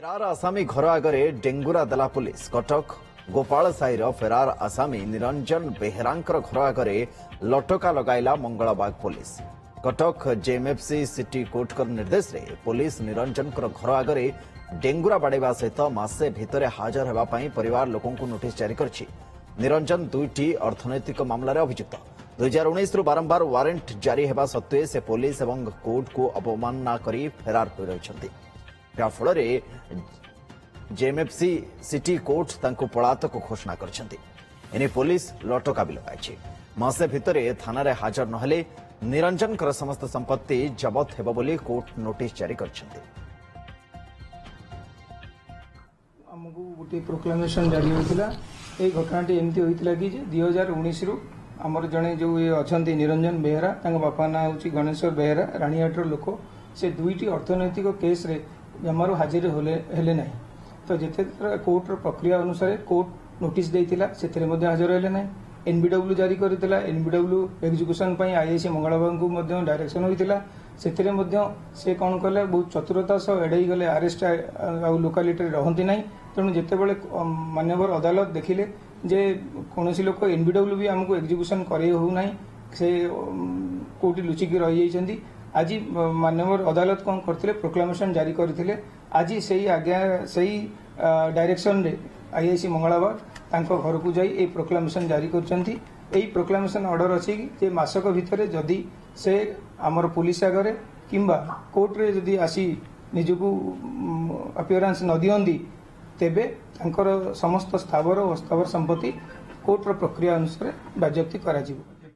फेरार आसामी घर आगे डेंगुरा देला पुलिस। कटक गोपाल साईर फेरार आसामी निरंजन बेहेरा घर आगे लटका लगाइला Mangalabag police. Cuttack JMFC city court निर्देश रे पुलिस निरंजन घर आगे डेंगुरा बाड़ेवा सहित मासे भितर हाजर होगापी परिवार लोकों नोटिस जारी कर निरंजन दुईटी अर्थनैतिक मामलार अभियुक्त 2019 रु बारंबार वारेंट जारी होगा सत्वे से पुलिस और कोर्ट को अवमानना कर फेरार हो रही याफल जेएमएफसी सिटी कोर्ट तांको पलातक घोषणा कर पुलिस लटका भी लगाई मासे भितर थाना हाजर नहले निरंजन समस्त संपत्ति जबत हेबो बोली कोर्ट नोटिस जारी कर गोटे प्रोक्लामेशन जारी होता ये घटनाटी एमती होता कि 2019 रु आमर जड़े जो ये अच्छा निरंजन बेहेरा बापा ना हूँ गणेश्वर बेहेरा राणीहाटर लोक से दुईटी अर्थनैतिक केस रे जमारू हाजिर हेले ना तो जिते कोर्टर प्रक्रिया अनुसार कोर्ट नोटिस देइतिला सेथिरे मध्ये हाजिर हेले ना एनबीडब्ल्यू जारी करथिला एनबीडब्ल्यू एग्जीक्यूशन पई आईआईसी मंगलबाग को मध्ये डायरेक्शन होइतिला सेथिरे मध्ये से कोन कले बहुत चतुरता सह एडई गले अरेस्ट आ लोकालिटी रहंती नाही तेणु जिते बळे मान्यवर अदालत देखिले जे कोनोसी लोक एनबीडब्ल्यू भी हमको एग्जीक्यूशन करे हो नाही से कोर्ट लुचिकी रही जाइछंती आज मान्यवर अदालत कौन करते प्रोक्लामेशन जारी करते आज से आज्ञा से डायरेक्शन रे आईआईसी मंगलबाग तांको घर को जाई ए प्रोक्लामेशन जारी करछंती एई प्रोक्लामेशन ऑर्डर अछि कि मासक भितर जदि से आमर पुलिस आगरे किंबा कोर्ट रे जदि आसी निजको अपियरेंस न दियंदी तेबे तांकर समस्त स्थावर और अस्थावर संपत्ति कोर्ट प्रक्रिया अनुसार बाजप्ती करा जिवो।